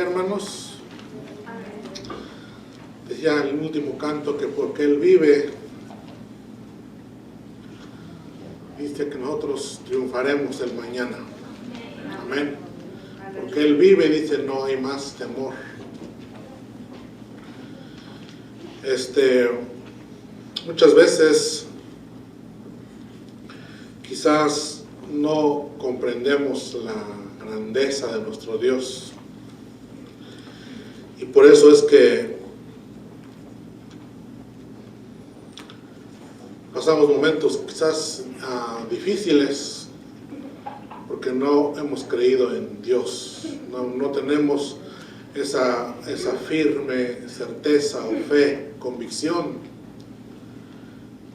hermanos? Decía el último canto que porque Él vive, dice que nosotros triunfaremos el mañana. Amén. Porque Él vive, dice, no hay más temor. Muchas veces quizás no comprendemos la grandeza de nuestro Dios, y por eso es que pasamos momentos quizás difíciles, porque no hemos creído en Dios, no tenemos esa firme certeza o fe, convicción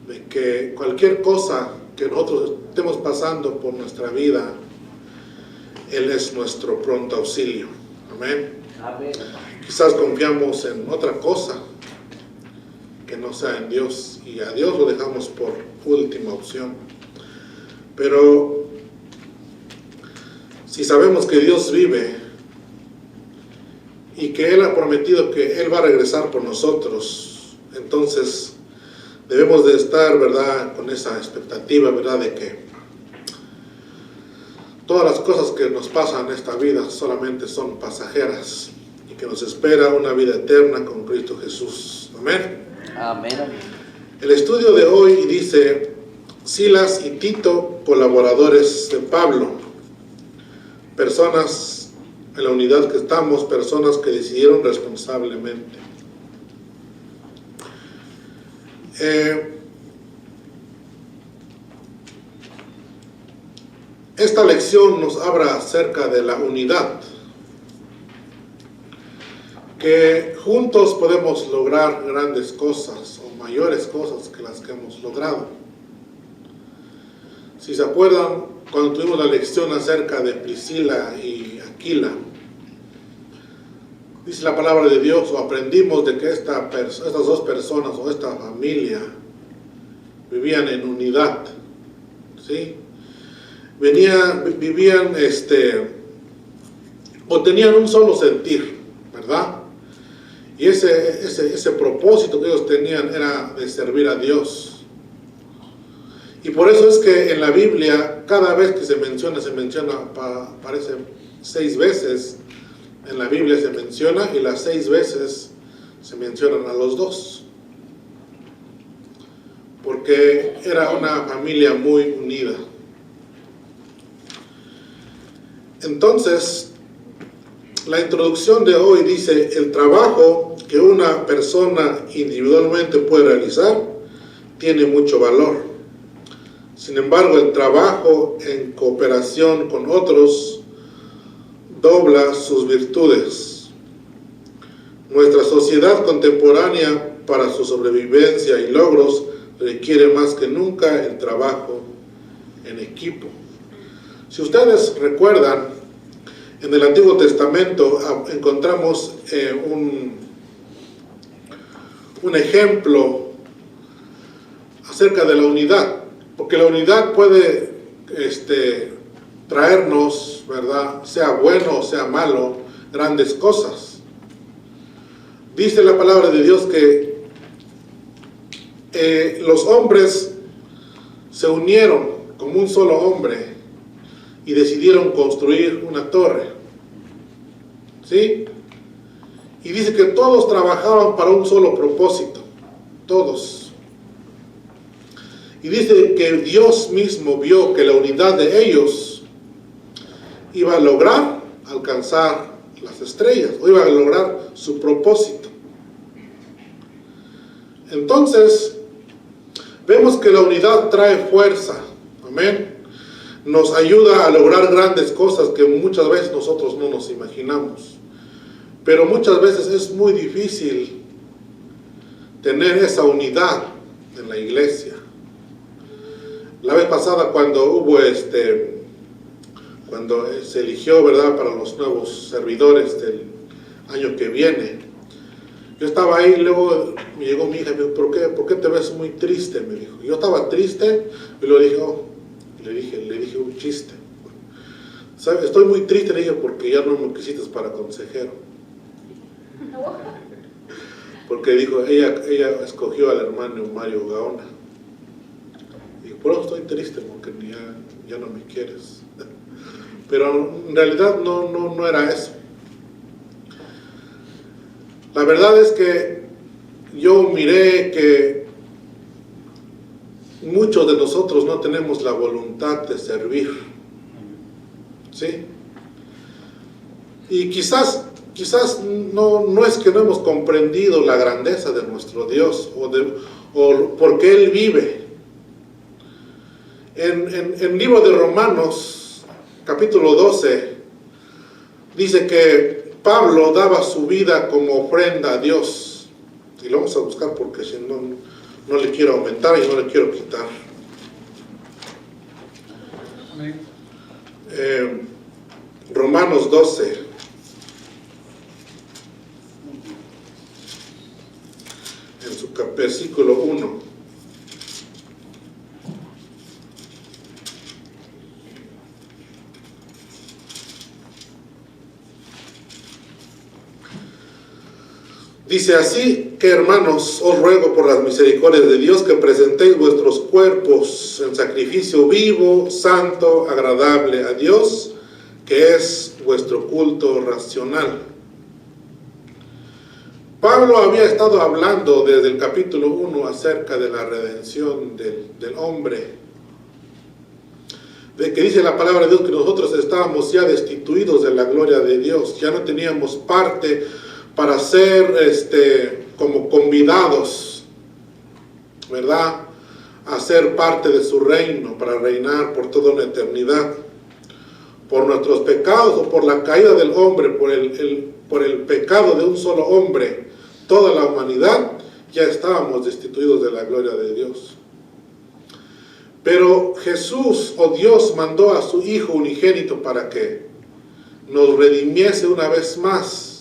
de que cualquier cosa que nosotros estemos pasando por nuestra vida, Él es nuestro pronto auxilio. Amén. Amén. Quizás confiamos en otra cosa que no sea en Dios, y a Dios lo dejamos por última opción. Pero si sabemos que Dios vive y que Él ha prometido que Él va a regresar por nosotros, entonces debemos de estar, ¿verdad?, con esa expectativa, ¿verdad?, de que todas las cosas que nos pasan en esta vida solamente son pasajeras y que nos espera una vida eterna con Cristo Jesús. Amén. Amén. El estudio de hoy dice: Silas y Tito, colaboradores de Pablo, personas en la unidad que estamos, personas que decidieron responsablemente. Esta lección nos habla acerca de la unidad, que juntos podemos lograr grandes cosas o mayores cosas que las que hemos logrado. Si se acuerdan, cuando tuvimos la lección acerca de Priscila y Aquila, dice la palabra de Dios, o aprendimos de que estas dos personas o esta familia vivían en unidad, ¿sí? Vivían o tenían un solo sentir, ¿verdad? Y ese propósito que ellos tenían era de servir a Dios. Y por eso es que en la Biblia, cada vez que se menciona, parece 6 veces en la Biblia se menciona, y las 6 veces se mencionan a los dos, porque era una familia muy unida. Entonces, la introducción de hoy dice: el trabajo que una persona individualmente puede realizar tiene mucho valor. Sin embargo, el trabajo en cooperación con otros dobla sus virtudes. Nuestra sociedad contemporánea, para su sobrevivencia y logros, requiere más que nunca el trabajo en equipo. Si ustedes recuerdan, en el Antiguo Testamento encontramos un ejemplo acerca de la unidad, porque la unidad puede traernos, ¿verdad?, sea bueno o sea malo, grandes cosas. Dice la palabra de Dios que los hombres se unieron como un solo hombre y decidieron construir una torre, ¿sí? Y dice que todos trabajaban para un solo propósito, todos. Y dice que Dios mismo vio que la unidad de ellos iba a lograr alcanzar las estrellas, o iba a lograr su propósito. Entonces, vemos que la unidad trae fuerza, amén. Nos ayuda a lograr grandes cosas que muchas veces nosotros no nos imaginamos. Pero muchas veces es muy difícil tener esa unidad en la iglesia. La vez pasada, cuando hubo cuando se eligió, ¿verdad?, para los nuevos servidores del año que viene, yo estaba ahí, y luego me llegó mi hija y me dijo: ¿Por qué te ves muy triste?, me dijo. Yo estaba triste y le dije un chiste. ¿Sabes? Estoy muy triste, le dije, porque ya no me quisiste para consejero. Porque dijo, ella escogió al hermano Mario Gaona. Y por eso estoy triste, porque ya no me quieres. Pero en realidad no era eso. La verdad es que yo miré que muchos de nosotros no tenemos la voluntad de servir. ¿Sí? Y quizás no es que no hemos comprendido la grandeza de nuestro Dios o porque Él vive. En el libro de Romanos, capítulo 12, dice que Pablo daba su vida como ofrenda a Dios. Y lo vamos a buscar porque si no le quiero aumentar y no le quiero quitar. Romanos 12. En su versículo 1. Dice así que hermanos, os ruego por las misericordias de Dios que presentéis vuestros cuerpos en sacrificio vivo, santo, agradable a Dios, que es vuestro culto racional. Pablo había estado hablando desde el capítulo 1 acerca de la redención del hombre, de que dice la palabra de Dios que nosotros estábamos ya destituidos de la gloria de Dios, ya no teníamos parte para ser como convidados, ¿verdad?, a ser parte de su reino, para reinar por toda una eternidad. Por nuestros pecados o por la caída del hombre, por el pecado de un solo hombre, toda la humanidad, ya estábamos destituidos de la gloria de Dios. Pero Jesús, o Dios, mandó a su Hijo unigénito para que nos redimiese una vez más,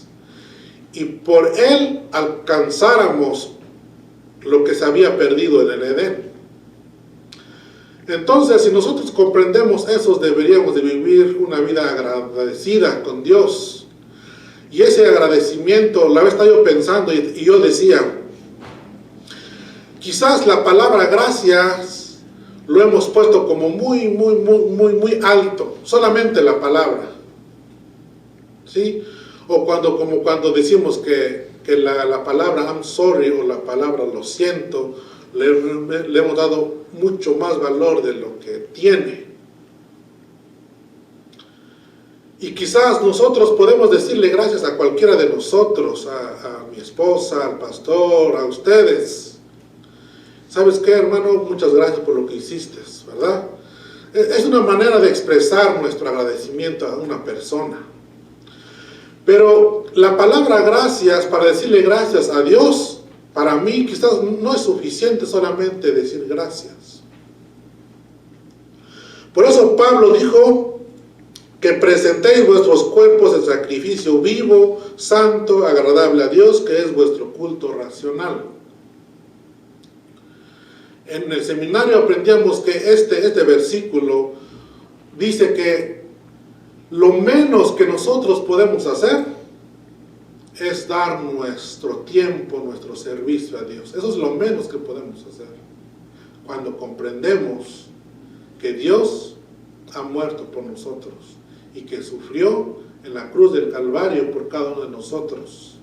y por Él alcanzáramos lo que se había perdido en el Edén. Entonces, si nosotros comprendemos eso, deberíamos de vivir una vida agradecida con Dios. Y ese agradecimiento, la vez estaba yo pensando y yo decía, quizás la palabra gracias lo hemos puesto como muy alto, solamente la palabra, ¿sí? O como cuando decimos que la palabra I'm sorry o la palabra lo siento, le hemos dado mucho más valor de lo que tiene. Y quizás nosotros podemos decirle gracias a cualquiera de nosotros, a mi esposa, al pastor, a ustedes. ¿Sabes qué, hermano? Muchas gracias por lo que hiciste, ¿verdad? Es una manera de expresar nuestro agradecimiento a una persona. Pero la palabra gracias, para decirle gracias a Dios, para mí quizás no es suficiente solamente decir gracias. Por eso Pablo dijo que presentéis vuestros cuerpos en sacrificio vivo, santo, agradable a Dios, que es vuestro culto racional. En el seminario aprendíamos que este versículo dice que lo menos que nosotros podemos hacer es dar nuestro tiempo, nuestro servicio a Dios. Eso es lo menos que podemos hacer. Cuando comprendemos que Dios ha muerto por nosotros y que sufrió en la cruz del Calvario por cada uno de nosotros.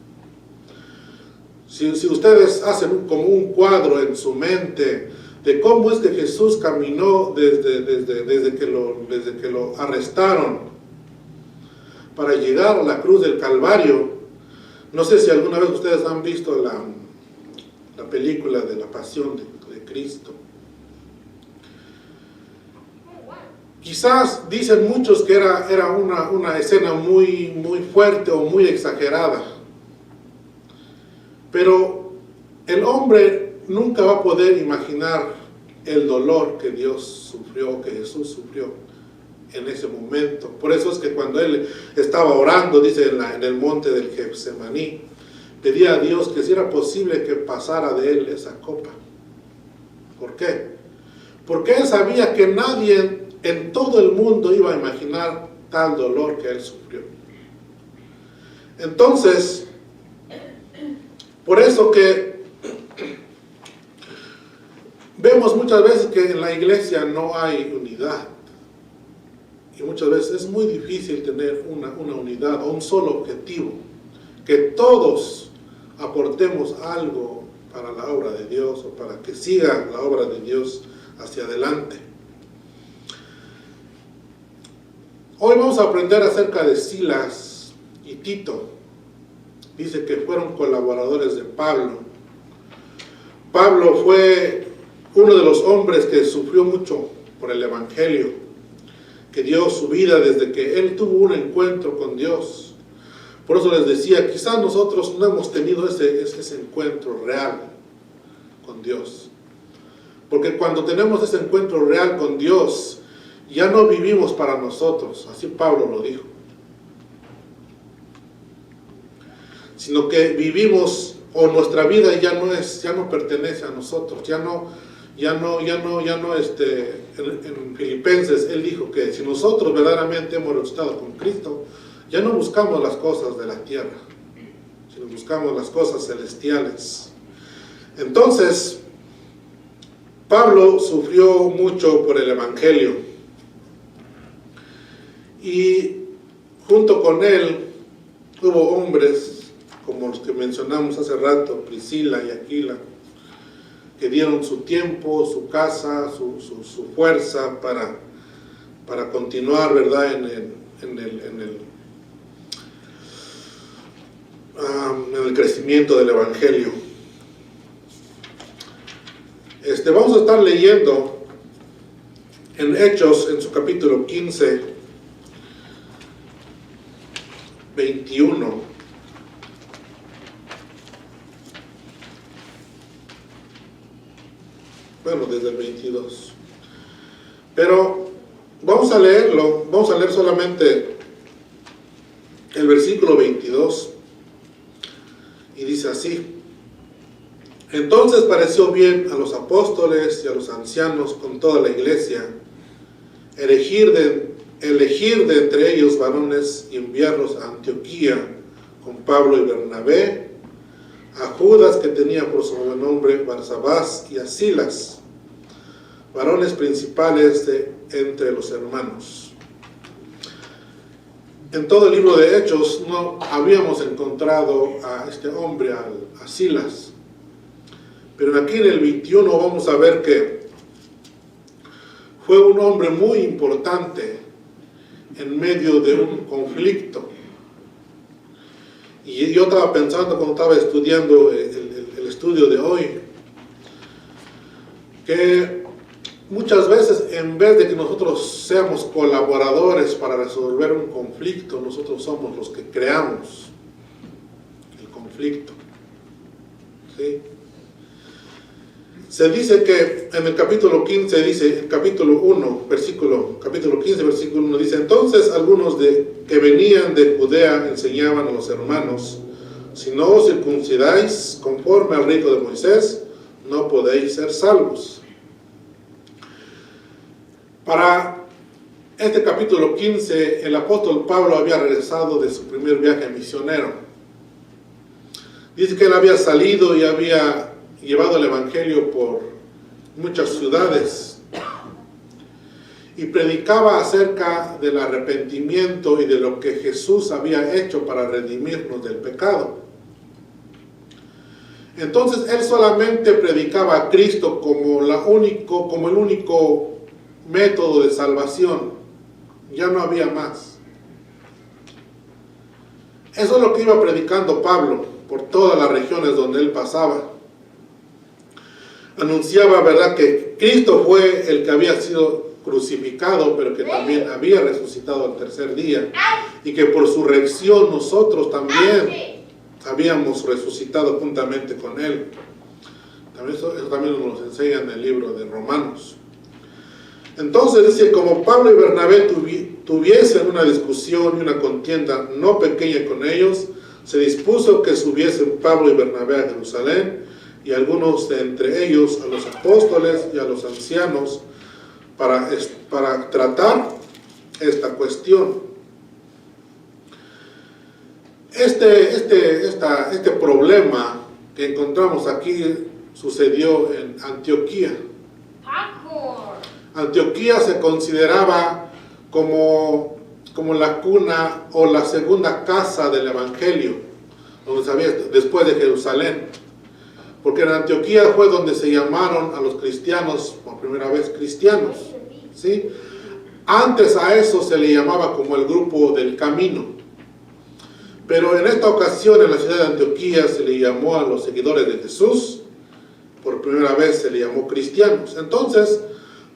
Si ustedes hacen como un cuadro en su mente de cómo es que Jesús caminó desde que lo arrestaron para llegar a la cruz del Calvario. No sé si alguna vez ustedes han visto la película de la Pasión de Cristo. Quizás dicen muchos que era una escena muy fuerte o muy exagerada. Pero el hombre nunca va a poder imaginar el dolor que Dios sufrió, que Jesús sufrió en ese momento. Por eso es que cuando él estaba orando, dice en el monte del Getsemaní, pedía a Dios que si era posible que pasara de él esa copa. ¿Por qué? Porque él sabía que nadie en todo el mundo iba a imaginar tal dolor que él sufrió. Entonces, Por eso que vemos muchas veces que en la iglesia no hay unidad. Y muchas veces es muy difícil tener una unidad o un solo objetivo. Que todos aportemos algo para la obra de Dios o para que siga la obra de Dios hacia adelante. Hoy vamos a aprender acerca de Silas y Tito. Dice que fueron colaboradores de Pablo. Pablo fue uno de los hombres que sufrió mucho por el Evangelio, que dio su vida desde que él tuvo un encuentro con Dios. Por eso les decía, quizás nosotros no hemos tenido ese encuentro real con Dios. Porque cuando tenemos ese encuentro real con Dios, ya no vivimos para nosotros, así Pablo lo dijo. Sino que vivimos, o nuestra vida ya no pertenece a nosotros, en Filipenses él dijo que si nosotros verdaderamente hemos resucitado con Cristo, ya no buscamos las cosas de la tierra, sino buscamos las cosas celestiales. Entonces, Pablo sufrió mucho por el Evangelio. Y junto con él hubo hombres, como los que mencionamos hace rato, Priscila y Aquila, que dieron su tiempo, su casa, su fuerza para continuar, ¿verdad?, en el crecimiento del Evangelio. Vamos a estar leyendo en Hechos, en su capítulo 15, 21. Bueno, desde el 22. Pero vamos a leerlo, vamos a leer solamente el versículo 22. Y dice así: entonces pareció bien a los apóstoles y a los ancianos con toda la iglesia elegir de entre ellos varones y enviarlos a Antioquía con Pablo y Bernabé, a Judas, que tenía por sobrenombre Barsabás, y a Silas, varones principales de entre los hermanos. En todo el libro de Hechos no habíamos encontrado a este hombre, a Silas. Pero aquí en el 21 vamos a ver que fue un hombre muy importante en medio de un conflicto. Y yo estaba pensando cuando estaba estudiando el estudio de hoy, que muchas veces en vez de que nosotros seamos colaboradores para resolver un conflicto, nosotros somos los que creamos el conflicto. ¿Sí? Se dice que en el capítulo 15, dice, capítulo 15, versículo 1, dice: entonces algunos que venían de Judea enseñaban a los hermanos: si no os circuncidáis conforme al rito de Moisés, no podéis ser salvos. Para este capítulo 15, el apóstol Pablo había regresado de su primer viaje misionero. Dice que él había salido y había llevado el evangelio por muchas ciudades y predicaba acerca del arrepentimiento y de lo que Jesús había hecho para redimirnos del pecado. Entonces él solamente predicaba a Cristo como el único método de salvación, ya no había más. Eso es lo que iba predicando Pablo por todas las regiones donde él pasaba. Anunciaba, ¿verdad?, que Cristo fue el que había sido crucificado, pero que también había resucitado al tercer día, y que por su resurrección nosotros también habíamos resucitado juntamente con él. Eso también nos lo enseña en el libro de Romanos. Entonces dice: como Pablo y Bernabé tuviesen una discusión y una contienda no pequeña con ellos, se dispuso que subiesen Pablo y Bernabé a Jerusalén, y algunos de entre ellos a los apóstoles y a los ancianos, para tratar esta cuestión. Este problema que encontramos aquí sucedió en Antioquía. Antioquía se consideraba como la cuna o la segunda casa del Evangelio, donde se había, después de Jerusalén. Porque en Antioquía fue donde se llamaron a los cristianos por primera vez cristianos, ¿sí? Antes a eso se le llamaba como el grupo del camino. Pero en esta ocasión en la ciudad de Antioquía se le llamó a los seguidores de Jesús, por primera vez se le llamó cristianos. Entonces,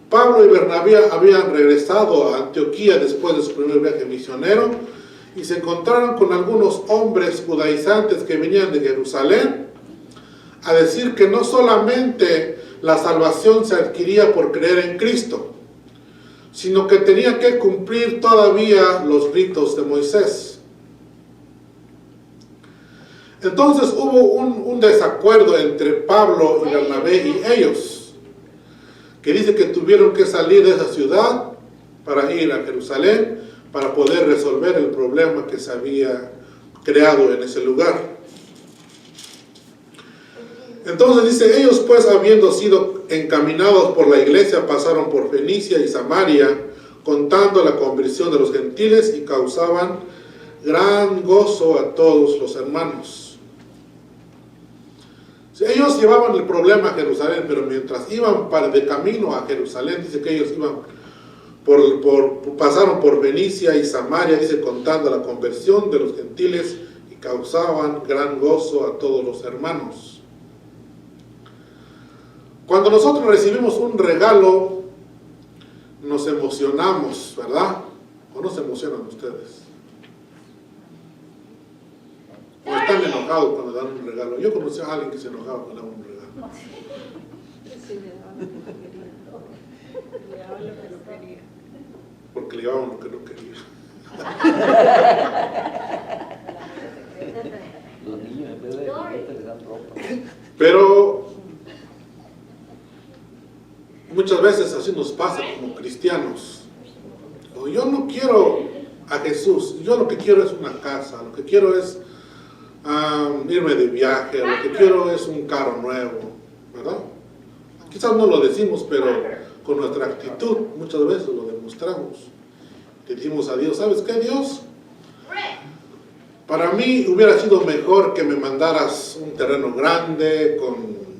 Pablo y Bernabé habían regresado a Antioquía después de su primer viaje misionero y se encontraron con algunos hombres judaizantes que venían de Jerusalén a decir que no solamente la salvación se adquiría por creer en Cristo, sino que tenía que cumplir todavía los ritos de Moisés. Entonces hubo un desacuerdo entre Pablo y Bernabé y ellos, que dice que tuvieron que salir de esa ciudad para ir a Jerusalén para poder resolver el problema que se había creado en ese lugar. Entonces dice, ellos pues habiendo sido encaminados por la iglesia pasaron por Fenicia y Samaria contando la conversión de los gentiles y causaban gran gozo a todos los hermanos. Ellos llevaban el problema a Jerusalén, pero mientras iban de camino a Jerusalén, dice que ellos iban pasaron por Fenicia y Samaria, dice, contando la conversión de los gentiles y causaban gran gozo a todos los hermanos. Cuando nosotros recibimos un regalo, nos emocionamos, ¿verdad? ¿O no se emocionan ustedes? ¿O están enojados cuando dan un regalo? Yo conocí a alguien que se enojaba cuando daba un regalo. Porque le llevaban lo que no quería. Los niños en vez de juguetes les dan ropa. Pero muchas veces así nos pasa como cristianos. Yo no quiero a Jesús, yo lo que quiero es una casa, lo que quiero es irme de viaje, lo que quiero es un carro nuevo, ¿verdad? Quizás no lo decimos, pero con nuestra actitud muchas veces lo demostramos. Le decimos a Dios, ¿sabes qué, Dios? Para mí hubiera sido mejor que me mandaras un terreno grande,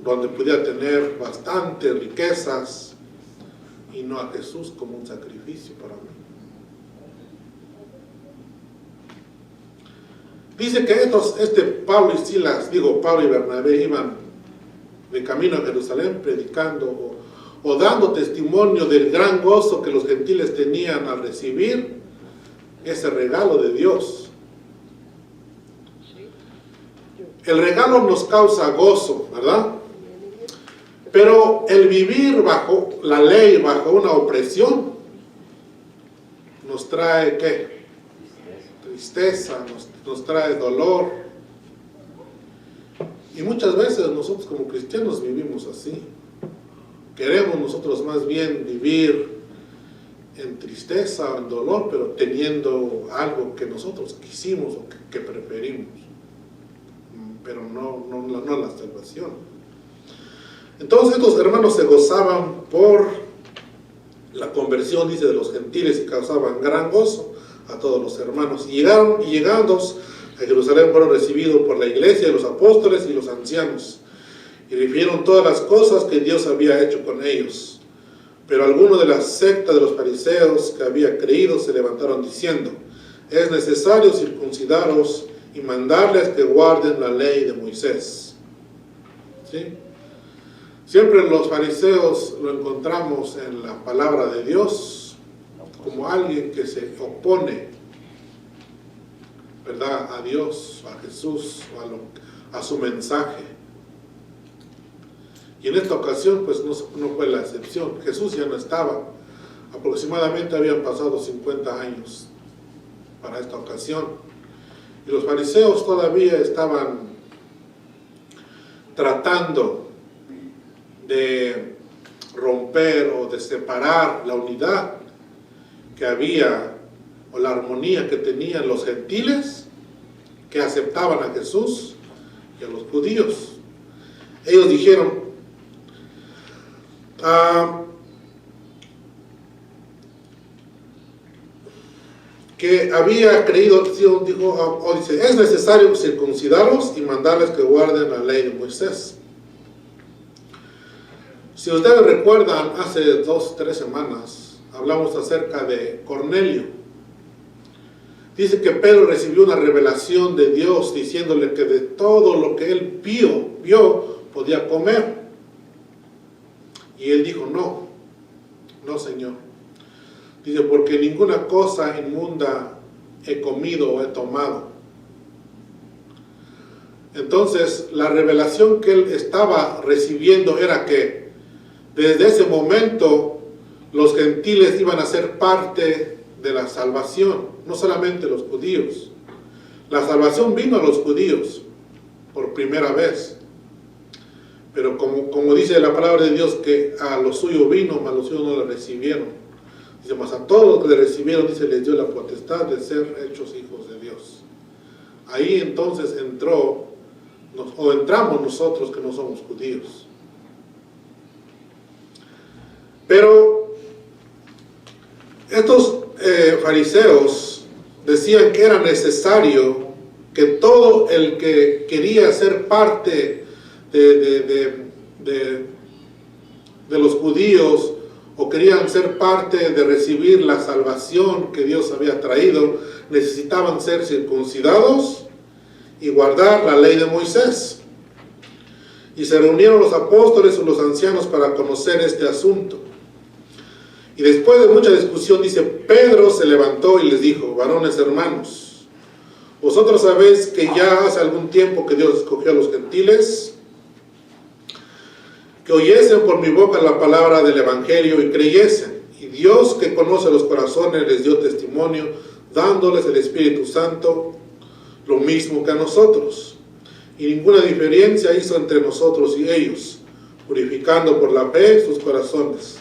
donde pudiera tener bastantes riquezas, y no a Jesús como un sacrificio para mí. Dice que Pablo y Bernabé iban de camino a Jerusalén predicando o dando testimonio del gran gozo que los gentiles tenían al recibir ese regalo de Dios. El regalo nos causa gozo, ¿verdad? Pero el vivir bajo la ley, bajo una opresión, nos trae ¿qué? Tristeza, nos trae dolor. Y muchas veces nosotros como cristianos vivimos así. Queremos nosotros más bien vivir en tristeza o en dolor, pero teniendo algo que nosotros quisimos o que preferimos, pero no la salvación. Entonces estos hermanos se gozaban por la conversión, dice, de los gentiles y causaban gran gozo a todos los hermanos. Y llegando a Jerusalén fueron recibidos por la iglesia, los apóstoles y los ancianos, y refirieron todas las cosas que Dios había hecho con ellos. Pero algunos de la secta de los fariseos que había creído se levantaron diciendo, es necesario circuncidaros y mandarles que guarden la ley de Moisés. ¿Sí? Siempre los fariseos lo encontramos en la palabra de Dios como alguien que se opone, ¿verdad?, a Dios, a Jesús, a su mensaje. Y en esta ocasión pues no fue la excepción. Jesús ya no estaba. Aproximadamente habían pasado 50 años para esta ocasión. Y los fariseos todavía estaban tratando de romper o de separar la unidad que había o la armonía que tenían los gentiles que aceptaban a Jesús y a los judíos. Ellos dijeron, que había creído, dice, es necesario circuncidarlos y mandarles que guarden la ley de Moisés. Si ustedes recuerdan, hace 2 o 3 semanas hablamos acerca de Cornelio. Dice que Pedro recibió una revelación de Dios diciéndole que de todo lo que él vio podía comer. Y él dijo, no, Señor. Dice, porque ninguna cosa inmunda he comido o he tomado. Entonces, la revelación que él estaba recibiendo era que desde ese momento los gentiles iban a ser parte de la salvación, no solamente los judíos. La salvación vino a los judíos por primera vez. Pero como dice la palabra de Dios, que a los suyos vino, mas los suyos no le recibieron. Dice, mas a todos los que le recibieron, dice, les dio la potestad de ser hechos hijos de Dios. Ahí entonces entramos nosotros que no somos judíos. Pero estos fariseos decían que era necesario que todo el que quería ser parte de los judíos o querían ser parte de recibir la salvación que Dios había traído, necesitaban ser circuncidados y guardar la ley de Moisés. Y se reunieron los apóstoles y los ancianos para conocer este asunto. Y después de mucha discusión, dice, Pedro se levantó y les dijo, varones hermanos, vosotros sabéis que ya hace algún tiempo que Dios escogió a los gentiles, que oyesen por mi boca la palabra del evangelio y creyesen. Y Dios, que conoce los corazones, les dio testimonio, dándoles el Espíritu Santo, lo mismo que a nosotros. Y ninguna diferencia hizo entre nosotros y ellos, purificando por la fe sus corazones.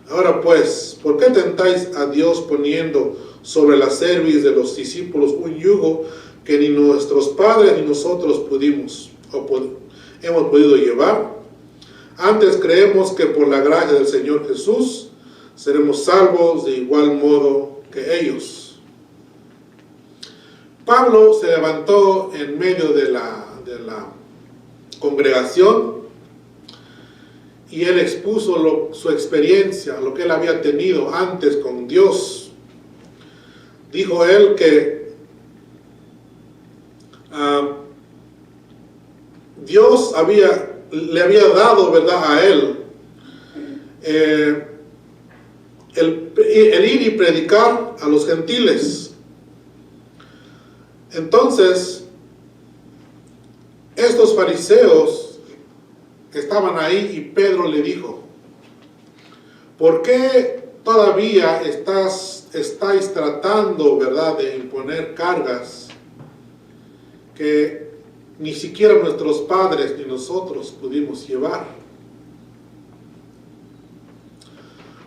Ahora pues, ¿por qué tentáis a Dios poniendo sobre la cerviz de los discípulos un yugo que ni nuestros padres ni nosotros hemos podido llevar? Antes creemos que por la gracia del Señor Jesús seremos salvos de igual modo que ellos. Pablo se levantó en medio de la congregación y él expuso su experiencia, lo que él había tenido antes con Dios. Dijo él que Dios le había dado, ¿verdad?, a él el ir y predicar a los gentiles. Entonces, estos fariseos estaban ahí y Pedro le dijo, ¿por qué todavía estáis tratando, ¿verdad?, de imponer cargas que ni siquiera nuestros padres ni nosotros pudimos llevar?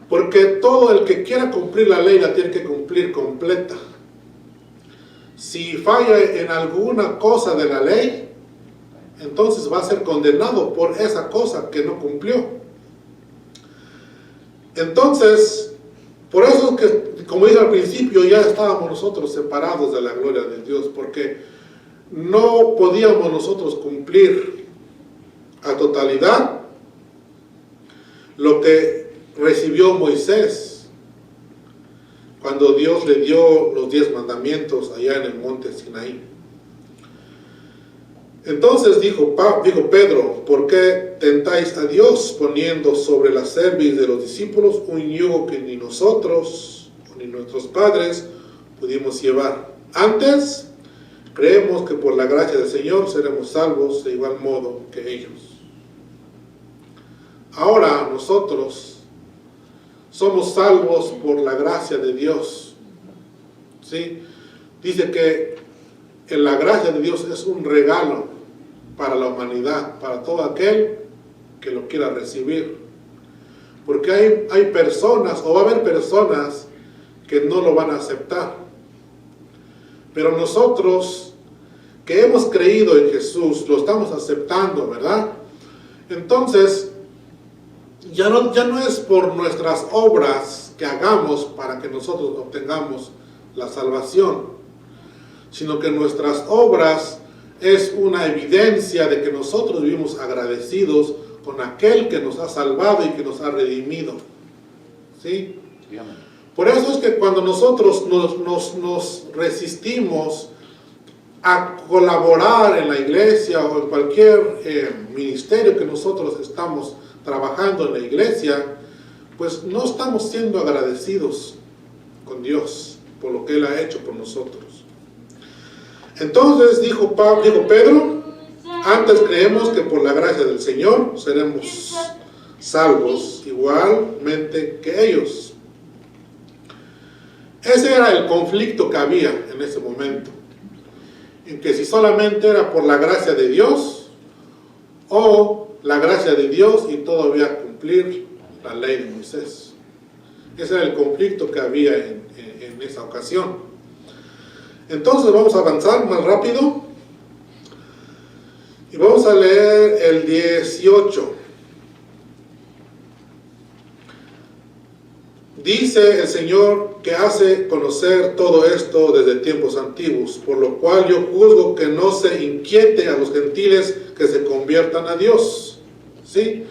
Porque todo el que quiera cumplir la ley la tiene que cumplir completa. Si falla en alguna cosa de la ley, entonces va a ser condenado por esa cosa que no cumplió. Entonces, por eso es que, como dije al principio, ya estábamos nosotros separados de la gloria de Dios, porque no podíamos nosotros cumplir a totalidad lo que recibió Moisés cuando Dios le dio los 10 mandamientos allá en el monte Sinaí. Entonces dijo Pedro, ¿por qué tentáis a Dios poniendo sobre la cerviz de los discípulos un yugo que ni nosotros ni nuestros padres pudimos llevar? Antes creemos que por la gracia del Señor seremos salvos de igual modo que ellos. Ahora nosotros somos salvos por la gracia de Dios. ¿Sí? Dice que la gracia de Dios es un regalo para la humanidad, para todo aquel que lo quiera recibir. Porque hay personas, o va a haber personas, que no lo van a aceptar. Pero nosotros que hemos creído en Jesús, lo estamos aceptando, ¿verdad? Entonces, ya no es por nuestras obras que hagamos para que nosotros obtengamos la salvación, sino que nuestras obras es una evidencia de que nosotros vivimos agradecidos con aquel que nos ha salvado y que nos ha redimido. ¿Sí? Por eso es que cuando nosotros nos resistimos a colaborar en la iglesia o en cualquier ministerio que nosotros estamos trabajando en la iglesia, pues no estamos siendo agradecidos con Dios por lo que Él ha hecho por nosotros. Entonces dijo Pedro, antes creemos que por la gracia del Señor seremos salvos igualmente que ellos. Ese era el conflicto que había en ese momento, en que si solamente era por la gracia de Dios o la gracia de Dios y todavía cumplir la ley de Moisés. Ese era el conflicto que había en esa ocasión. Entonces vamos a avanzar más rápido y vamos a leer el 18. Dice el Señor que hace conocer todo esto desde tiempos antiguos, por lo cual yo juzgo que no se inquiete a los gentiles que se conviertan a Dios, ¿sí?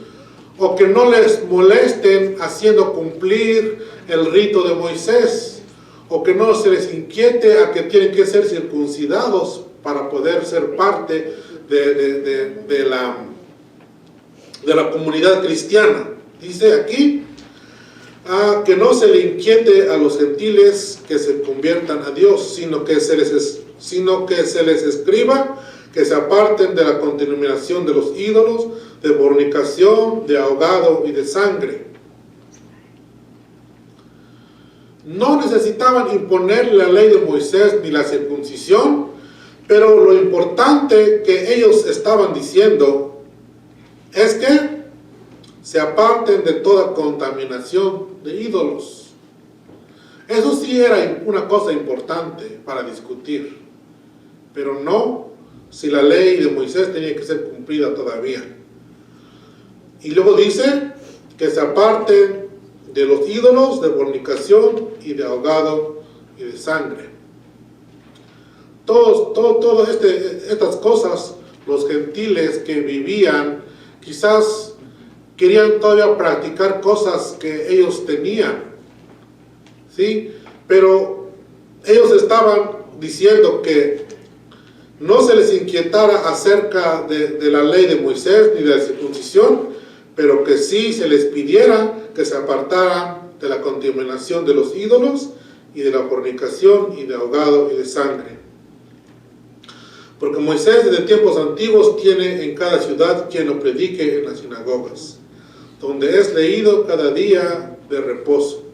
O que no les molesten haciendo cumplir el rito de Moisés, o que no se les inquiete a que tienen que ser circuncidados para poder ser parte de la comunidad cristiana. Dice aquí, que no se le inquiete a los gentiles que se conviertan a Dios, sino que se les escriba que se aparten de la contaminación de los ídolos, de fornicación, de ahogado y de sangre. No necesitaban imponerle la ley de Moisés ni la circuncisión, pero lo importante que ellos estaban diciendo es que se aparten de toda contaminación de ídolos. Eso sí era una cosa importante para discutir, pero no si la ley de Moisés tenía que ser cumplida todavía. Y luego dice que se aparten de los ídolos, de fornicación y de ahogado y de sangre. Todas estas cosas, los gentiles que vivían, quizás querían todavía practicar cosas que ellos tenían, ¿sí? Pero ellos estaban diciendo que no se les inquietara acerca de la ley de Moisés ni de la circuncisión, pero que sí se les pidiera que se apartaran de la contaminación de los ídolos y de la fornicación y de ahogado y de sangre. Porque Moisés desde tiempos antiguos tiene en cada ciudad quien lo predique en las sinagogas, donde es leído cada día de reposo.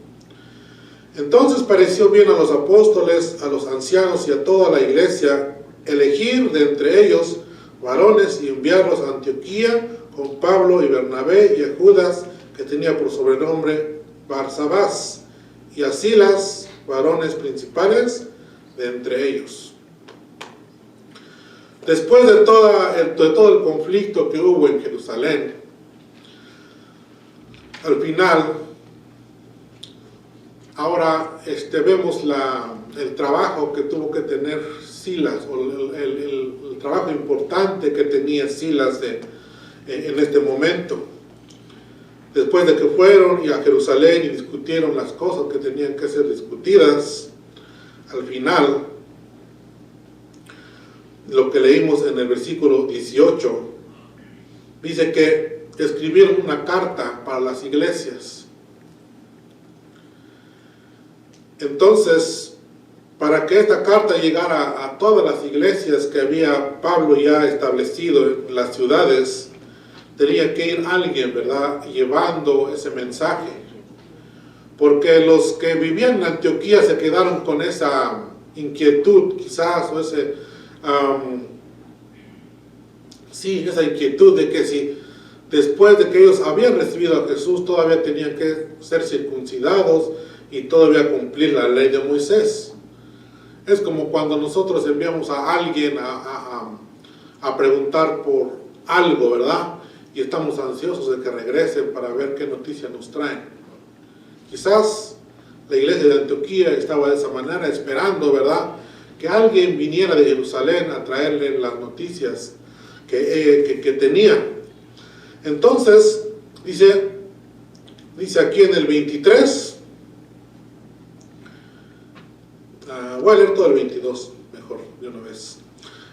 Entonces pareció bien a los apóstoles, a los ancianos y a toda la iglesia elegir de entre ellos varones y enviarlos a Antioquía con Pablo y Bernabé y a Judas, que tenía por sobrenombre Barsabás, y a Silas, varones principales de entre ellos. Después de todo el conflicto que hubo en Jerusalén, al final, ahora vemos el trabajo que tuvo que tener Silas, o el trabajo importante que tenía Silas en este momento. Después de que fueron a Jerusalén y discutieron las cosas que tenían que ser discutidas, al final, lo que leímos en el versículo 18, dice que escribieron una carta para las iglesias. Entonces, para que esta carta llegara a todas las iglesias que había Pablo ya establecido en las ciudades, tenía que ir alguien, ¿verdad?, llevando ese mensaje. Porque los que vivían en Antioquía se quedaron con esa inquietud, quizás, o esa inquietud de que si después de que ellos habían recibido a Jesús todavía tenían que ser circuncidados y todavía cumplir la ley de Moisés. Es como cuando nosotros enviamos a alguien a preguntar por algo, ¿verdad? y estamos ansiosos de que regresen para ver qué noticias nos traen. Quizás la iglesia de Antioquía estaba de esa manera, esperando, ¿verdad?, que alguien viniera de Jerusalén a traerle las noticias que tenía. Entonces, dice aquí en el 23, voy a leer todo el 22, mejor, de una vez.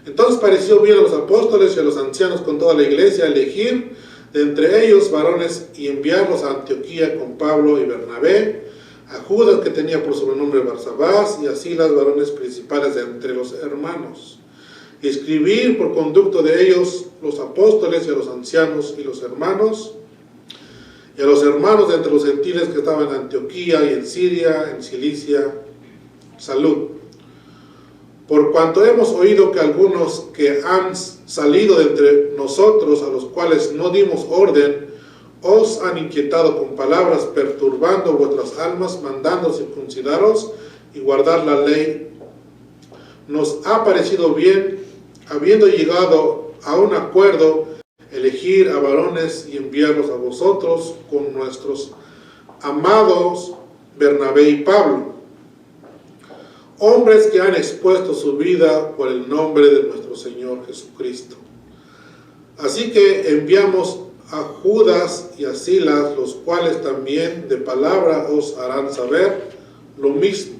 Entonces pareció bien a los apóstoles y a los ancianos con toda la iglesia elegir de entre ellos varones y enviarlos a Antioquía con Pablo y Bernabé, a Judas, que tenía por sobrenombre Barsabás, y a Silas, varones principales de entre los hermanos, y escribir por conducto de ellos los apóstoles y a los ancianos y los hermanos, y a los hermanos de entre los gentiles que estaban en Antioquía y en Siria, en Cilicia, salud. Por cuanto hemos oído que algunos que han salido de entre nosotros, a los cuales no dimos orden, os han inquietado con palabras, perturbando vuestras almas, mandando circuncidaros y guardar la ley, nos ha parecido bien, habiendo llegado a un acuerdo, elegir a varones y enviarlos a vosotros con nuestros amados Bernabé y Pablo, hombres que han expuesto su vida por el nombre de nuestro Señor Jesucristo. Así que enviamos a Judas y a Silas, los cuales también de palabra os harán saber lo mismo,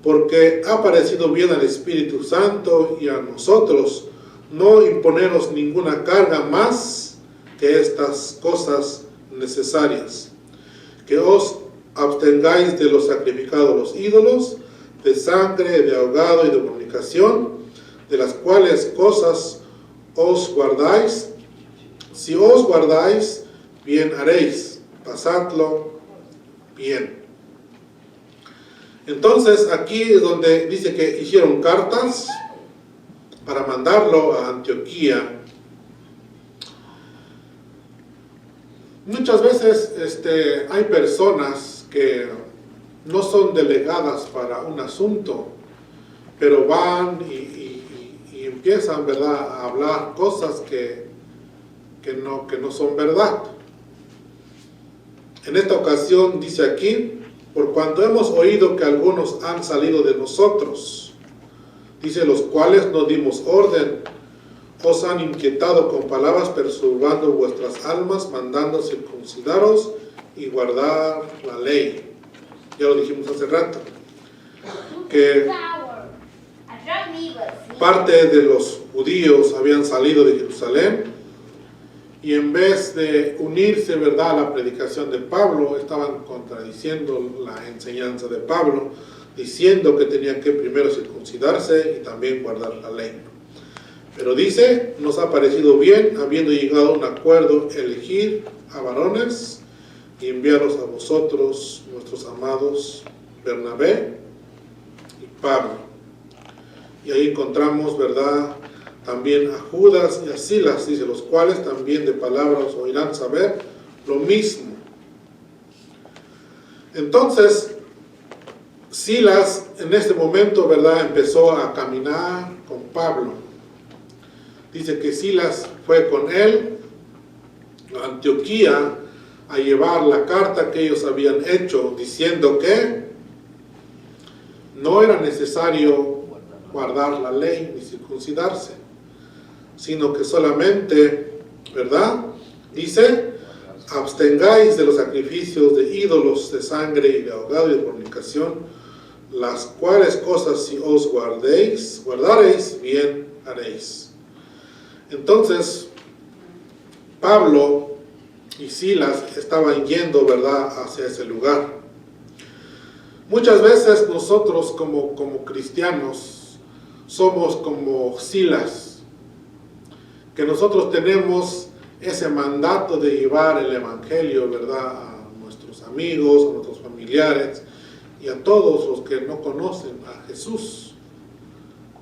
porque ha parecido bien al Espíritu Santo y a nosotros no imponeros ninguna carga más que estas cosas necesarias, que os abstengáis de los sacrificados a los ídolos, de sangre, de ahogado y de fornicación, de las cuales cosas os guardáis. Si os guardáis, bien haréis, pasadlo bien. Entonces aquí es donde dice que hicieron cartas para mandarlo a Antioquía. Muchas veces hay personas que no son delegadas para un asunto, pero van y empiezan, ¿verdad?, a hablar cosas que no son verdad. En esta ocasión dice aquí, por cuanto hemos oído que algunos han salido de nosotros, dice, los cuales no dimos orden, os han inquietado con palabras, perturbando vuestras almas, mandando circuncidaros y guardar la ley. Ya lo dijimos hace rato, que parte de los judíos habían salido de Jerusalén y en vez de unirse, ¿verdad?, a la predicación de Pablo, estaban contradiciendo la enseñanza de Pablo, diciendo que tenían que primero circuncidarse y también guardar la ley. Pero dice, nos ha parecido bien, habiendo llegado a un acuerdo, elegir a varones y enviarlos a vosotros, nuestros amados Bernabé y Pablo. Y ahí encontramos, ¿verdad?, también a Judas y a Silas, dice, los cuales también de palabra os oirán saber lo mismo. Entonces, Silas en este momento, ¿verdad?, empezó a caminar con Pablo. Dice que Silas fue con él a Antioquía a llevar la carta que ellos habían hecho, diciendo que no era necesario guardar la ley ni circuncidarse, sino que solamente, ¿verdad?, dice, abstengáis de los sacrificios de ídolos, de sangre y de ahogado y de fornicación, las cuales cosas si os guardaréis, bien haréis. Entonces, Pablo y Silas estaban yendo, ¿verdad?, hacia ese lugar. Muchas veces nosotros como cristianos somos como Silas, que nosotros tenemos ese mandato de llevar el evangelio, ¿verdad?, a nuestros amigos, a nuestros familiares y a todos los que no conocen a Jesús,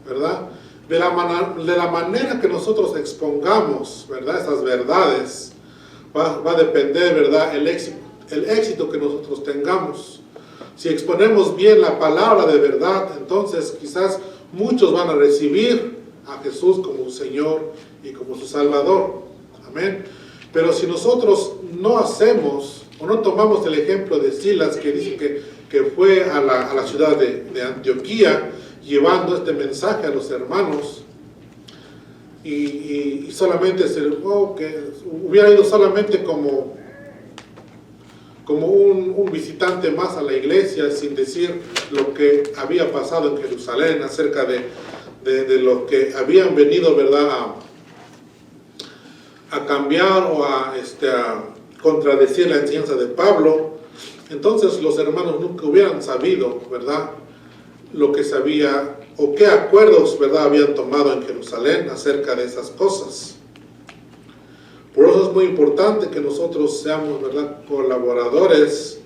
¿verdad? De la manera que nosotros expongamos, ¿verdad?, esas verdades, va a depender, ¿verdad?, el éxito que nosotros tengamos. Si exponemos bien la palabra de verdad, entonces quizás muchos van a recibir a Jesús como su Señor y como su Salvador. Amén. Pero si nosotros no hacemos o no tomamos el ejemplo de Silas, que dice que fue a la ciudad de Antioquía llevando este mensaje a los hermanos, y solamente que hubiera ido solamente como un visitante más a la iglesia, sin decir lo que había pasado en Jerusalén acerca de lo que habían venido, ¿verdad?, a cambiar o a contradecir la enseñanza de Pablo. Entonces los hermanos nunca hubieran sabido, ¿verdad?, lo que sabía o qué acuerdos, ¿verdad?, habían tomado en Jerusalén acerca de esas cosas. Por eso es muy importante que nosotros seamos, ¿verdad?, colaboradores,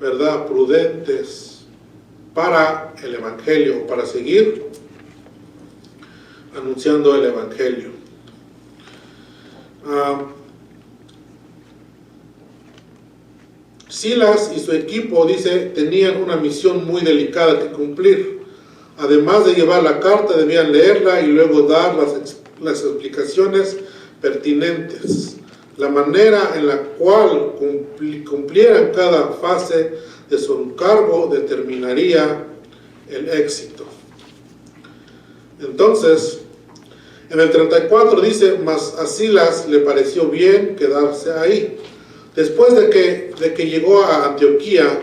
¿verdad?, prudentes para el Evangelio, para seguir anunciando el Evangelio. Silas y su equipo, dice, tenían una misión muy delicada que cumplir. Además de llevar la carta, debían leerla y luego dar las explicaciones pertinentes. La manera en la cual cumplieran cada fase de su encargo determinaría el éxito. Entonces, en el 34 dice, mas a Silas le pareció bien quedarse ahí. Después de que llegó a Antioquía,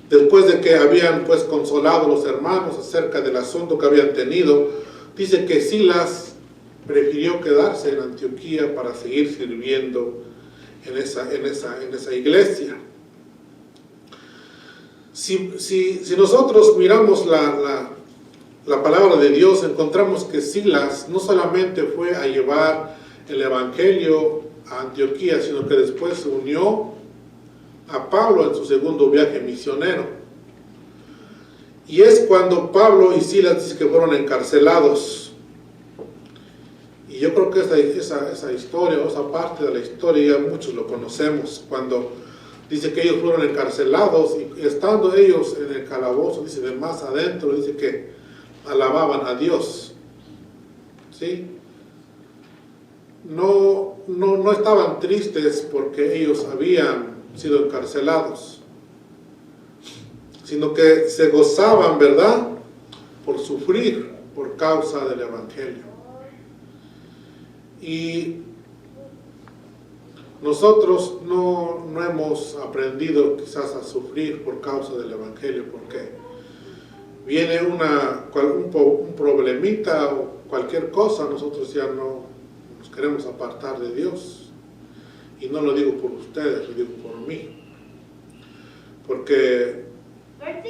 después de que habían pues consolado a los hermanos acerca del asunto que habían tenido, dice que Silas prefirió quedarse en Antioquía para seguir sirviendo en esa iglesia. Si nosotros miramos la palabra de Dios, encontramos que Silas no solamente fue a llevar el Evangelio a Antioquía, sino que después se unió a Pablo en su segundo viaje misionero. Y es cuando Pablo y Silas dicen que fueron encarcelados. Y yo creo que esa historia, o esa parte de la historia, ya muchos lo conocemos, cuando dice que ellos fueron encarcelados y estando ellos en el calabozo, dice de más adentro, dice que alababan a Dios. ¿Sí? No estaban tristes porque ellos habían sido encarcelados, sino que se gozaban, ¿verdad?, por sufrir por causa del Evangelio. Y nosotros no hemos aprendido quizás a sufrir por causa del Evangelio, porque viene un problemita o cualquier cosa, nosotros ya no nos queremos apartar de Dios. Y no lo digo por ustedes, lo digo por mí. Porque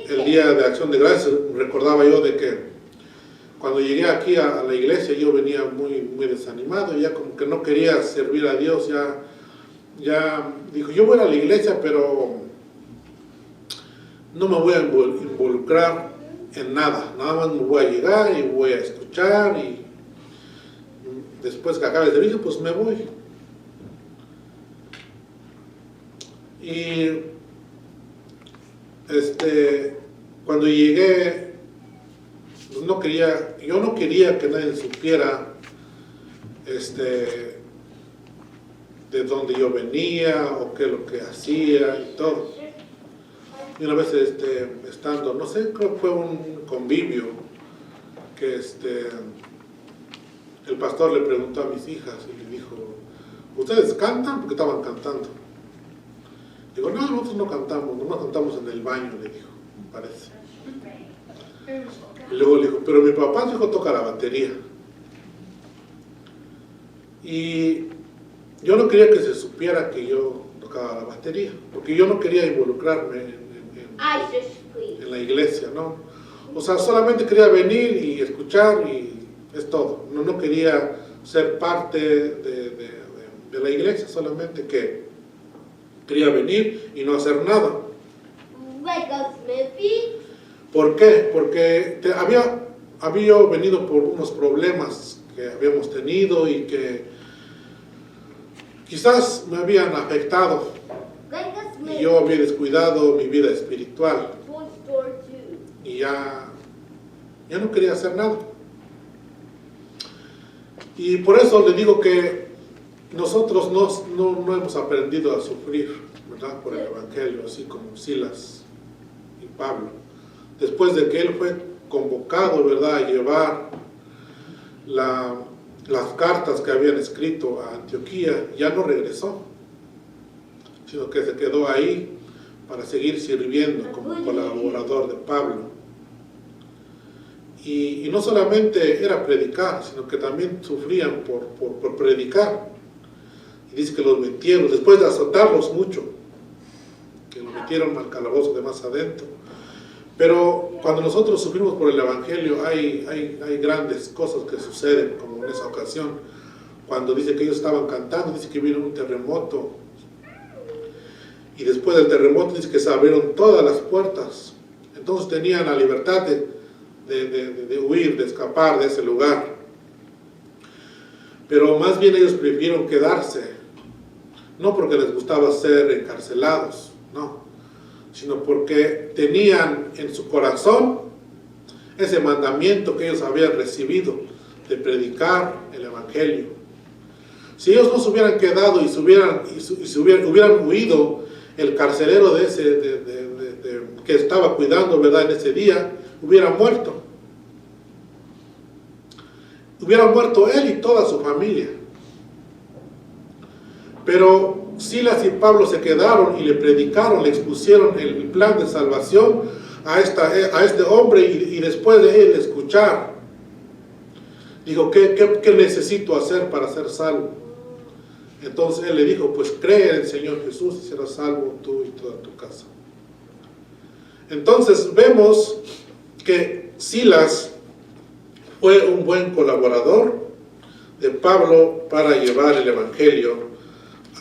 el día de Acción de Gracias recordaba yo de que cuando llegué aquí a la iglesia yo venía muy, muy desanimado, ya como que no quería servir a Dios, ya dijo, yo voy a la iglesia, pero no me voy a involucrar en nada más me voy a llegar y voy a escuchar y después que acabe el servicio pues me voy. Y cuando llegué pues yo no quería que nadie supiera de dónde yo venía o qué es lo que hacía y todo. Y una vez estando, no sé, creo que fue un convivio que el pastor le preguntó a mis hijas y le dijo, ¿ustedes cantan? Porque estaban cantando. Digo, no, nosotros no cantamos, nomás cantamos en el baño, le dijo, me parece. Y luego le dijo, pero mi papá, su hijo, toca la batería. Y yo no quería que se supiera que yo tocaba la batería, porque yo no quería involucrarme en la iglesia, ¿no? O sea, solamente quería venir y escuchar y es todo. No quería ser parte de la iglesia, solamente que quería venir y no hacer nada. ¿Por qué? Porque había venido por unos problemas que habíamos tenido y que quizás me habían afectado. Y yo había descuidado mi vida espiritual. Y ya no quería hacer nada. Y por eso le digo que nosotros no hemos aprendido a sufrir, ¿verdad?, por el Evangelio, así como Silas y Pablo. Después de que él fue convocado, ¿verdad?, a llevar las cartas que habían escrito a Antioquía, ya no regresó, sino que se quedó ahí para seguir sirviendo como colaborador de Pablo. Y no solamente era predicar, sino que también sufrían por predicar. Y dice que los metieron, después de azotarlos mucho, que los metieron al calabozo de más adentro. Pero cuando nosotros sufrimos por el Evangelio, hay grandes cosas que suceden, como en esa ocasión, cuando dice que ellos estaban cantando, dice que vino un terremoto, y después del terremoto dice que se abrieron todas las puertas. Entonces tenían la libertad de huir, de escapar de ese lugar. Pero más bien ellos prefirieron quedarse, no porque les gustaba ser encarcelados, no, sino porque tenían en su corazón ese mandamiento que ellos habían recibido de predicar el Evangelio. Si ellos no se hubieran quedado y hubieran huido, el carcelero que estaba cuidando, ¿verdad?, en ese día, hubiera muerto. Hubiera muerto él y toda su familia. Pero Silas y Pablo se quedaron y le predicaron, le expusieron el plan de salvación a este hombre, y después de él escuchar, dijo, ¿qué necesito hacer para ser salvo? Entonces él le dijo, pues cree en el Señor Jesús y serás salvo tú y toda tu casa. Entonces vemos que Silas fue un buen colaborador de Pablo para llevar el Evangelio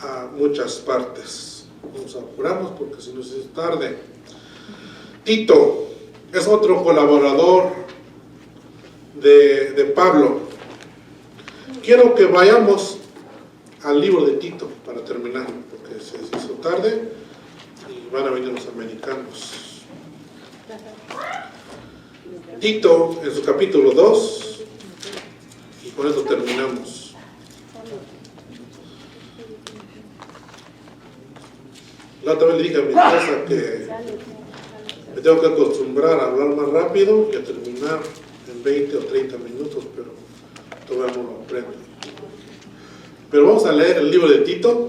a muchas partes. Nos apuramos porque si nos es tarde. Tito es otro colaborador de Pablo. Quiero que vayamos al libro de Tito para terminar, porque se hizo tarde y van a venir los americanos. Tito en su capítulo 2, y con esto terminamos. La otra vez le dije a mi esposa que me tengo que acostumbrar a hablar más rápido y a terminar en 20 o 30 minutos, pero todavía no lo aprendo. Pero vamos a leer el libro de Tito,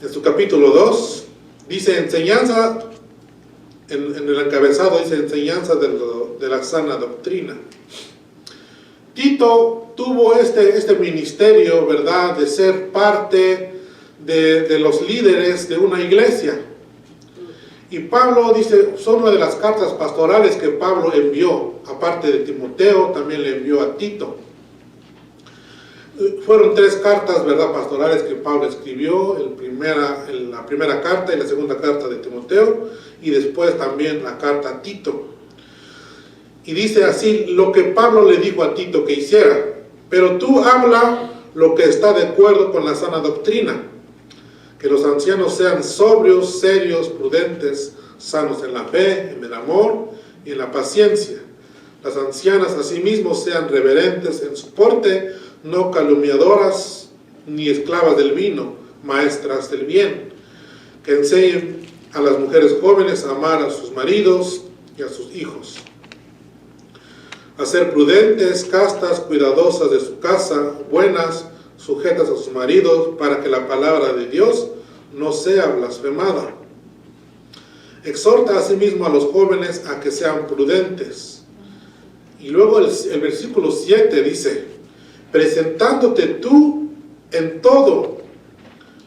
en su capítulo 2, dice enseñanza, en el encabezado dice enseñanza de la sana doctrina. Tito tuvo este ministerio, ¿verdad?, de ser parte de los líderes de una iglesia. Y Pablo dice, son una de las cartas pastorales que Pablo envió, aparte de Timoteo, también le envió a Tito. Fueron 3 cartas, ¿verdad?, pastorales que Pablo escribió, la primera carta y la segunda carta de Timoteo, y después también la carta a Tito. Y dice así lo que Pablo le dijo a Tito que hiciera: pero tú habla lo que está de acuerdo con la sana doctrina, que los ancianos sean sobrios, serios, prudentes, sanos en la fe, en el amor y en la paciencia. Las ancianas asimismo sean reverentes en su porte, no calumniadoras ni esclavas del vino, maestras del bien, que enseñen a las mujeres jóvenes a amar a sus maridos y a sus hijos, a ser prudentes, castas, cuidadosas de su casa, buenas, sujetas a sus maridos, para que la palabra de Dios no sea blasfemada. Exhorta asimismo a los jóvenes a que sean prudentes. Y luego el versículo 7 dice: presentándote tú en todo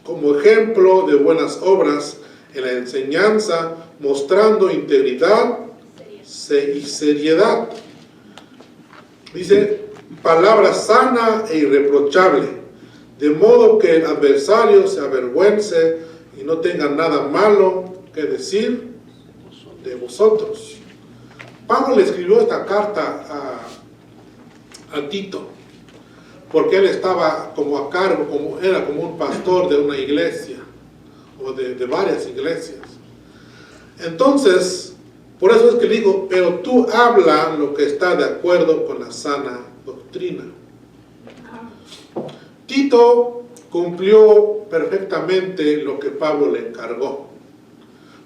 como ejemplo de buenas obras, en la enseñanza, mostrando integridad y seriedad. Dice, palabra sana e irreprochable, de modo que el adversario se avergüence y no tenga nada malo que decir de vosotros. Pablo le escribió esta carta a Tito, porque él estaba como a cargo, era como un pastor de una iglesia, o de varias iglesias. Entonces, por eso es que digo, pero tú habla lo que está de acuerdo con la sana doctrina. Tito cumplió perfectamente lo que Pablo le encargó.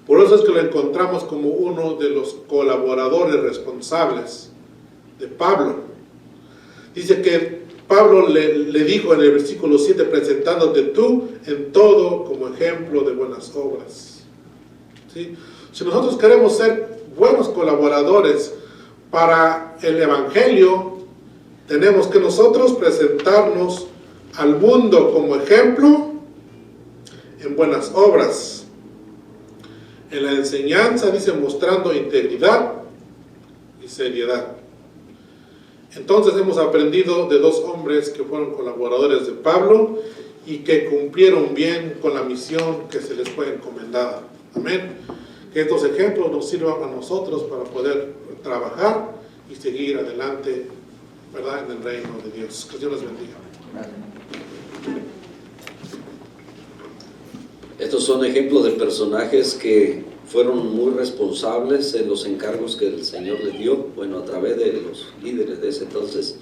Por eso es que lo encontramos como uno de los colaboradores responsables de Pablo. Dice que Pablo le dijo en el versículo 7, presentándote tú en todo como ejemplo de buenas obras. ¿Sí? Si nosotros queremos ser buenos colaboradores para el Evangelio, tenemos que nosotros presentarnos al mundo como ejemplo en buenas obras. En la enseñanza dice mostrando integridad y seriedad. Entonces hemos aprendido de dos hombres que fueron colaboradores de Pablo y que cumplieron bien con la misión que se les fue encomendada. Amén. Que estos ejemplos nos sirvan a nosotros para poder trabajar y seguir adelante, ¿verdad?, en el reino de Dios. Que Dios les bendiga. Estos son ejemplos de personajes que fueron muy responsables en los encargos que el Señor les dio, bueno, a través de los líderes de ese entonces.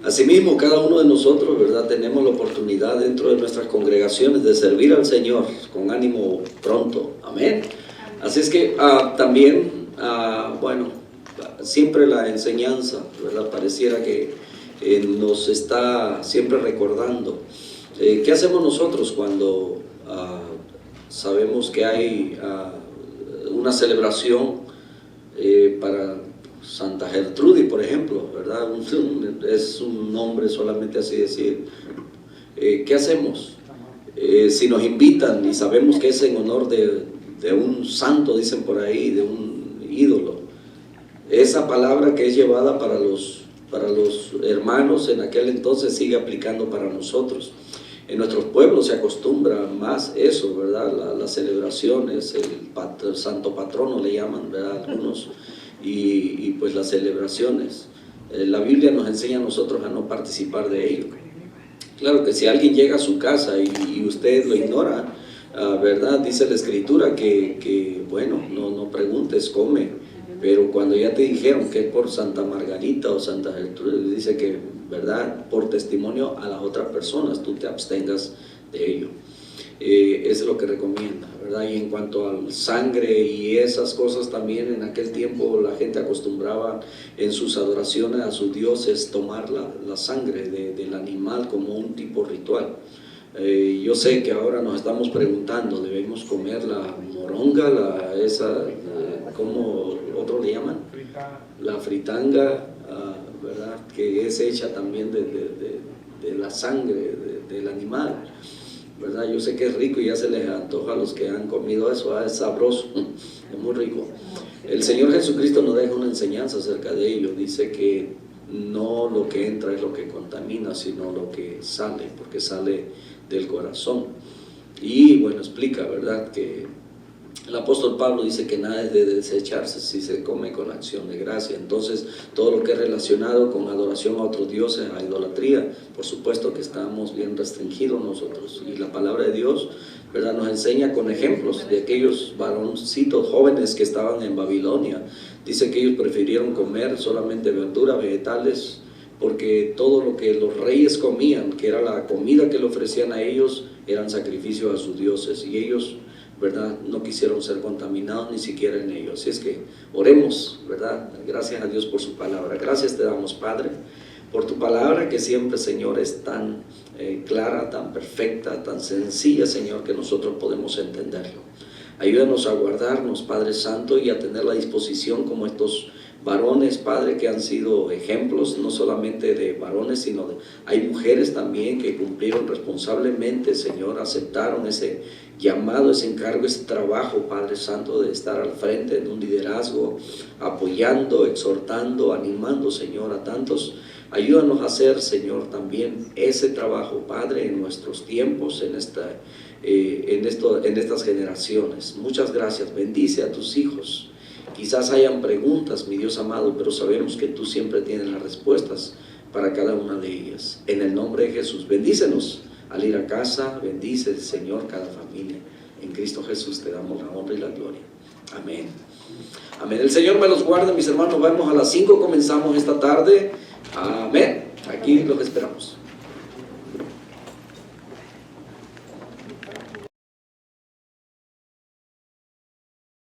Asimismo, cada uno de nosotros, ¿verdad?, tenemos la oportunidad dentro de nuestras congregaciones de servir al Señor con ánimo pronto. Amén. Así es que también, bueno, siempre la enseñanza, ¿verdad?, pareciera que nos está siempre recordando. ¿Qué hacemos nosotros cuando sabemos que hay una celebración para Santa Gertrudis, por ejemplo, ¿verdad? Es un nombre solamente así decir. ¿Qué hacemos? Si nos invitan y sabemos que es en honor de un santo, dicen por ahí, de un ídolo, esa palabra que es llevada para los hermanos en aquel entonces sigue aplicando para nosotros. En nuestros pueblos se acostumbra más eso, ¿verdad? Las celebraciones, el santo patrono le llaman, ¿verdad?, algunos, y pues las celebraciones. La Biblia nos enseña a nosotros a no participar de ello. Claro que si alguien llega a su casa y usted lo ignora, ¿verdad?, dice la Escritura que bueno, no preguntes, come. Pero cuando ya te dijeron que es por Santa Margarita o Santa Gertrudis, dice que, ¿verdad?, por testimonio a las otras personas, tú te abstengas de ello. Es lo que recomienda, ¿verdad? Y en cuanto al sangre y esas cosas también, en aquel tiempo la gente acostumbraba en sus adoraciones a sus dioses tomar la sangre del animal como un tipo ritual. Yo sé que ahora nos estamos preguntando, ¿debemos comer la moronga, ¿cómo otros le llaman? La fritanga, ¿verdad?, que es hecha también de la sangre del animal, ¿verdad? Yo sé que es rico y ya se les antoja a los que han comido eso, es sabroso, es muy rico. El Señor Jesucristo nos deja una enseñanza acerca de ello. Dice que no lo que entra es lo que contamina, sino lo que sale, porque sale del corazón. Y bueno, explica, ¿verdad?, que el apóstol Pablo dice que nada es de desecharse si se come con acción de gracia. Entonces, todo lo que es relacionado con adoración a otros dioses, a idolatría, por supuesto que estamos bien restringidos nosotros. Y la palabra de Dios, ¿verdad?, nos enseña con ejemplos de aquellos varoncitos jóvenes que estaban en Babilonia. Dice que ellos prefirieron comer solamente verduras, vegetales, porque todo lo que los reyes comían, que era la comida que le ofrecían a ellos, eran sacrificios a sus dioses, y ellos, ¿verdad?, no quisieron ser contaminados ni siquiera en ellos. Así es que oremos, ¿verdad? Gracias a Dios por su palabra. Gracias te damos, Padre, por tu palabra que siempre, Señor, es tan clara, tan perfecta, tan sencilla, Señor, que nosotros podemos entenderlo. Ayúdanos a guardarnos, Padre Santo, y a tener la disposición como estos varones, Padre, que han sido ejemplos, no solamente de varones, sino hay mujeres también que cumplieron responsablemente, Señor, aceptaron ese llamado, ese encargo, ese trabajo, Padre Santo, de estar al frente de un liderazgo, apoyando, exhortando, animando, Señor, a tantos. Ayúdanos a hacer, Señor, también ese trabajo, Padre, en nuestros tiempos, en estas generaciones. Muchas gracias. Bendice a tus hijos. Quizás hayan preguntas, mi Dios amado, pero sabemos que tú siempre tienes las respuestas para cada una de ellas. En el nombre de Jesús, bendícenos al ir a casa, bendice, Señor, cada familia. En Cristo Jesús te damos la honra y la gloria. Amén. Amén. El Señor me los guarde, mis hermanos. Nos vemos a las 5, comenzamos esta tarde. Amén. Aquí los esperamos.